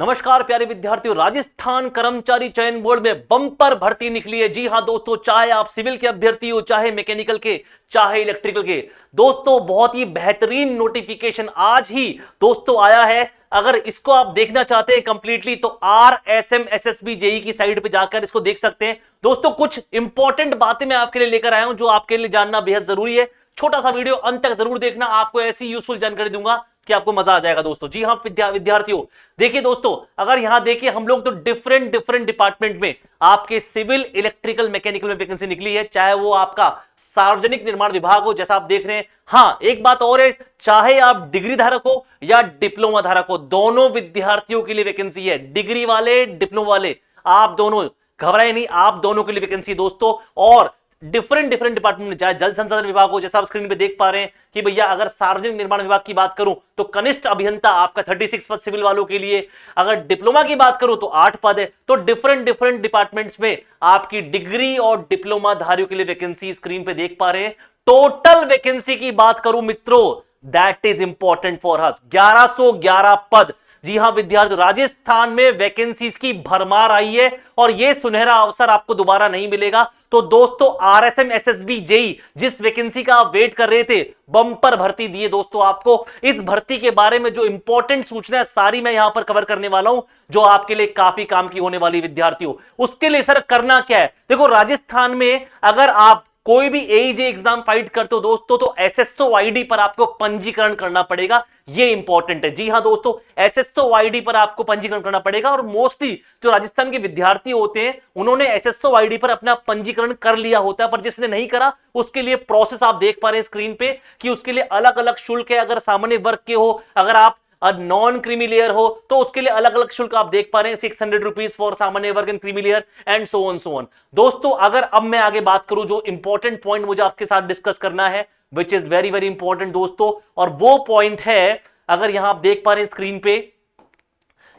नमस्कार प्यारे विद्यार्थियों, राजस्थान कर्मचारी चयन बोर्ड में बम्पर भर्ती निकली है। जी हां दोस्तों, चाहे आप सिविल के अभ्यर्थी हो, चाहे मैकेनिकल के, चाहे इलेक्ट्रिकल के, दोस्तों बहुत ही बेहतरीन नोटिफिकेशन आज ही दोस्तों आया है। अगर इसको आप देखना चाहते हैं कंप्लीटली तो RSM SSB JEE की साइट पे जाकर इसको देख सकते हैं। दोस्तों कुछ इंपॉर्टेंट बातें मैं आपके लिए लेकर आया हूं जो आपके लिए जानना बेहद जरूरी है। छोटा सा वीडियो अंत तक जरूर देखना, आपको ऐसी यूजफुल जानकारी दूंगा कि आपको मजा आ जाएगा दोस्तों। जी हां विद्यार्थियों, देखिए दोस्तों, अगर यहां देखिए हम लोग तो डिफरेंट डिपार्टमेंट में आपके सिविल, इलेक्ट्रिकल, मैकेनिकल में वैकेंसी निकली है, चाहे वो आपका सार्वजनिक निर्माण विभाग हो जैसा आप देख रहे हैं। हां, एक बात और है, चाहे आप डिग्री धारक हो या डिप्लोमा धारक हो, दोनों विद्यार्थियों के लिए वैकेंसी है। डिग्री वाले, डिप्लोमा वाले, आप दोनों घबराए नहीं, आप दोनों के लिए वैकेंसी दोस्तों। और डिफरेंट डिपार्टमेंट में, चाहे जल संसाधन विभाग हो जैसा आप स्क्रीन पे देख पा रहे हैं कि भैया, अगर सार्वजनिक निर्माण विभाग की बात करूं तो कनिष्ठ अभियंता आपका 36 पद सिविल वालों के लिए। अगर डिप्लोमा की बात करूं तो 8 पद है। तो डिफरेंट डिपार्टमेंट्स में आपकी डिग्री और डिप्लोमा धारियों के लिए वैकेंसी स्क्रीन पे देख पा रहे हैं। टोटल वैकेंसी की बात करूं मित्रों, that is important for us, 1111 पद। जी हां विद्यार्थियों, राजस्थान में वैकेंसीज की भरमार आई है और यह सुनहरा अवसर आपको दोबारा नहीं मिलेगा। तो दोस्तों RSM SSB JEE जिस वैकेंसी का आप वेट कर रहे थे, बम्पर भर्ती दिए दोस्तों आपको। इस भर्ती के बारे में जो इंपॉर्टेंट सूचना है सारी मैं यहां पर कवर करने वाला हूं, जो आपके लिए काफी काम की होने वाली विद्यार्थियों। उसके लिए सर करना क्या है, देखो राजस्थान में अगर आप कोई भी AEJ एग्जाम फाइट करते हो दोस्तों तो SSO ID पर आपको पंजीकरण करना पड़ेगा, ये इंपॉर्टेंट है। जी हां दोस्तों, SSO ID पर आपको पंजीकरण करना पड़ेगा और मोस्टली जो राजस्थान के विद्यार्थी होते हैं उन्होंने SSO ID पर अपना पंजीकरण कर लिया होता है, पर जिसने नहीं करा उसके लिए प्रोसेस आप देख पा रहे हैं स्क्रीन पे कि उसके लिए अलग अलग शुल्क है। अगर सामान्य वर्ग के हो, अगर आप नॉन क्रीमी लेयर हो तो उसके लिए अलग अलग शुल्क आप देख पा रहे हैं, 600 रुपीज फॉर सामान्य वर्ग and creamy layer and so on. दोस्तों अगर अब मैं आगे बात करूं, जो इंपॉर्टेंट पॉइंट मुझे आपके साथ डिस्कस करना है, विच इज वेरी इंपॉर्टेंट दोस्तों, और वो पॉइंट है, अगर यहां आप देख पा रहे हैं स्क्रीन पे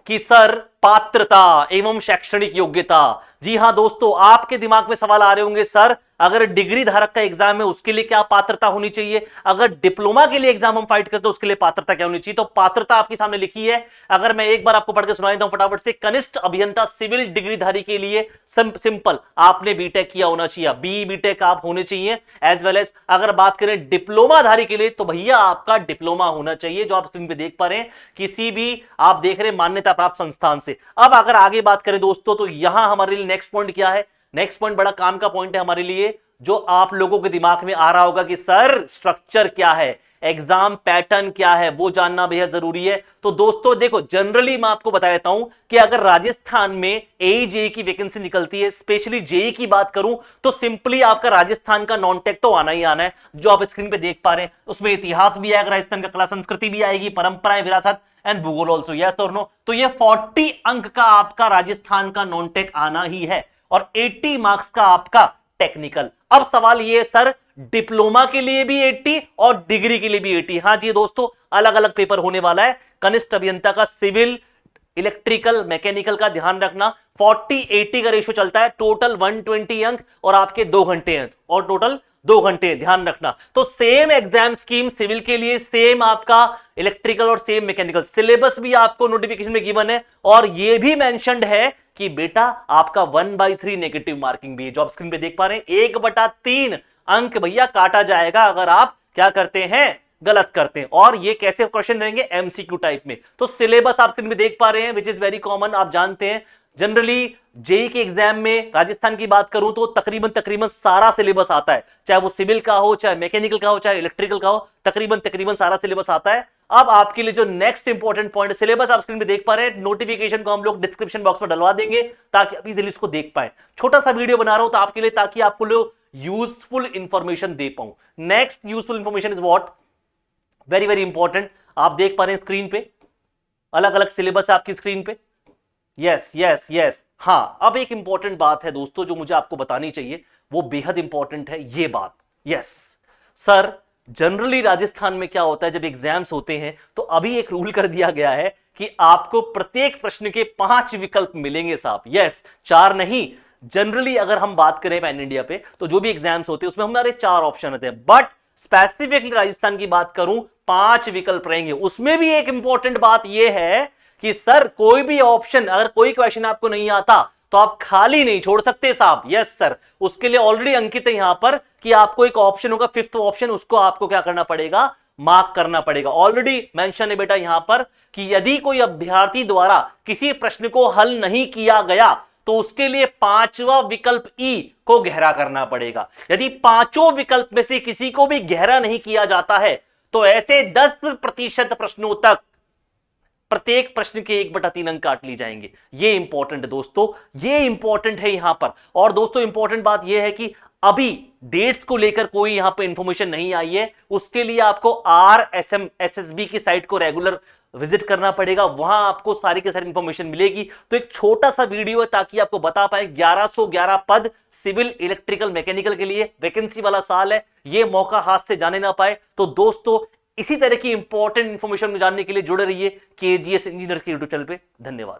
कि सर पात्रता एवं शैक्षणिक योग्यता। जी हां दोस्तों, आपके दिमाग में सवाल आ रहे होंगे, सर अगर डिग्री धारक का एग्जाम है उसके लिए क्या पात्रता होनी चाहिए, अगर डिप्लोमा के लिए एग्जाम हम फाइट करते हैं उसके लिए पात्रता क्या होनी चाहिए। तो पात्रता आपके सामने लिखी है, अगर मैं एक बार आपको पढ़ के सुना देता हूं फटाफट से। कनिष्ठ अभियंता सिविल डिग्रीधारी के लिए सिंपल आपने बीटेक किया होना चाहिए, BTech आप होने चाहिए। एज वेल एज अगर बात करें डिप्लोमा धारी के लिए तो भैया आपका डिप्लोमा होना चाहिए, जो आप स्क्रीन पे देख पा रहे हैं, किसी भी आप देख रहे हैं मान्यता प्राप्त संस्थान से। अब अगर आगे बात करें दोस्तों तो यहां हमारे लिए नेक्स्ट पॉइंट क्या है, नेक्स्ट पॉइंट बड़ा काम का पॉइंट है हमारे लिए, जो आप लोगों के दिमाग में आ रहा होगा कि सर स्ट्रक्चर क्या है, एग्जाम पैटर्न क्या है, वो जानना बेहद जरूरी है। तो दोस्तों देखो, जनरली मैं आपको बता देता हूं कि अगर राजस्थान में AEJ की वैकेंसी निकलती है, स्पेशली JEE की बात करूं तो सिंपली आपका राजस्थान का नॉन टेक तो आना ही आना है, जो आप स्क्रीन पे देख पा रहे हैं। उसमें इतिहास भी आएगा, राजस्थान का कला संस्कृति भी आएगी, परंपराएं, विरासत एंड भूगोल ऑल्सो, यस और नो। तो ये 40 अंक का आपका राजस्थान का नॉन टेक आना ही है और 80 मार्क्स का आपका टेक्निकल। अब सवाल ये, सर डिप्लोमा के लिए भी 80 और डिग्री के लिए भी 80? हाँ जी दोस्तों, अलग अलग पेपर होने वाला है। कनिष्ठ अभियंता का सिविल, इलेक्ट्रिकल, मैकेनिकल का ध्यान रखना, 40-80 का रेशो चलता है, टोटल 120 अंक और आपके 2 घंटे हैं, और टोटल 2 घंटे ध्यान रखना। तो सेम एग्जाम स्कीम सिविल के लिए, सेम आपका इलेक्ट्रिकल और सेम मैकेनिकल, सिलेबस भी आपको नोटिफिकेशन में गिवन है और यह भी मेंशन्ड है कि बेटा आपका 1/3 नेगेटिव मार्किंग भी है, जो आप स्क्रीन पे देख पा रहे हैं। 1/3 अंक भैया काटा जाएगा अगर आप क्या करते हैं, गलत करते हैं। और ये कैसे क्वेश्चन रहेंगे, MCQ टाइप में। तो सिलेबस आप स्क्रीन पे देख पा रहे हैं, विच इज वेरी कॉमन, आप जानते हैं। जनरली JEE के एग्जाम में राजस्थान की बात करूं तो तकरीबन सारा सिलेबस आता है, चाहे वो सिविल का हो, चाहे मैकेनिकल का हो, चाहे इलेक्ट्रिकल का हो, तकरीबन सारा सिलेबस आता है। अब आपके लिए जो नेक्स्ट इंपॉर्टेंट पॉइंट, सिलेबस आप स्क्रीन पे देख पा रहे हैं, नोटिफिकेशन को हम लोग डिस्क्रिप्शन बॉक्स में डलवा देंगे ताकि आप इजीली इसको देख पाए। छोटा सा वीडियो बना रहा हूं तो आपके लिए, ताकि आपको लोग यूजफुल इंफॉर्मेशन दे पाऊं। Next useful information is what, very important, आप देख पा रहे हैं स्क्रीन पे, अलग अलग सिलेबस है आपकी स्क्रीन पे। यस हाँ, अब एक इंपॉर्टेंट बात है दोस्तों जो मुझे आपको बतानी चाहिए, वो बेहद इंपॉर्टेंट है ये बात। यस सर, जनरली राजस्थान में क्या होता है, जब एग्जाम्स होते हैं तो अभी एक रूल कर दिया गया है कि आपको प्रत्येक प्रश्न के 5 विकल्प मिलेंगे साहब। यस, 4 नहीं, जनरली अगर हम बात करें पैन इंडिया पे तो जो भी एग्जाम्स होते हैं उसमें हमारे 4 ऑप्शन होते हैं, बट स्पेसिफिकली राजस्थान की बात करूं 5 विकल्प रहेंगे। उसमें भी एक इंपॉर्टेंट बात यह है कि सर कोई भी ऑप्शन, अगर कोई क्वेश्चन आपको नहीं आता तो आप खाली नहीं छोड़ सकते साहब। यस सर, उसके लिए ऑलरेडी अंकित है यहां पर कि आपको एक ऑप्शन होगा, फिफ्थ ऑप्शन, उसको आपको क्या करना पड़ेगा, मार्क करना पड़ेगा। ऑलरेडी मेंशन है बेटा यहां पर कि यदि कोई अभ्यर्थी द्वारा किसी प्रश्न को हल नहीं किया गया तो उसके लिए पांचवा विकल्प ई को गहरा करना पड़ेगा। यदि पांचों विकल्प में से किसी को भी गहरा नहीं किया जाता है तो ऐसे 10% प्रश्नों तक प्रत्येक प्रश्न के 1/3 अंक काट ली जाएंगे। ये इंपॉर्टेंट है दोस्तों, ये इंपॉर्टेंट है यहां पर। और दोस्तों इंपॉर्टेंट बात यह है कि अभी डेट्स को लेकर कोई यहां पर इंफॉर्मेशन नहीं आई है, उसके लिए आपको RSMSSB की साइट को रेगुलर विजिट करना पड़ेगा, वहां आपको सारी की सारी इंफॉर्मेशन मिलेगी। तो एक छोटा सा वीडियो है ताकि आपको बता पाए 1111 पद सिविल इलेक्ट्रिकल मैकेनिकल के लिए, वैकेंसी वाला साल है, ये मौका हाथ से जाने ना पाए। तो दोस्तों इसी तरह की इंपॉर्टेंट इंफॉर्मेशन जानने के लिए जुड़े रहिए KGS इंजीनियर के यूट्यूब चैनल पे। धन्यवाद।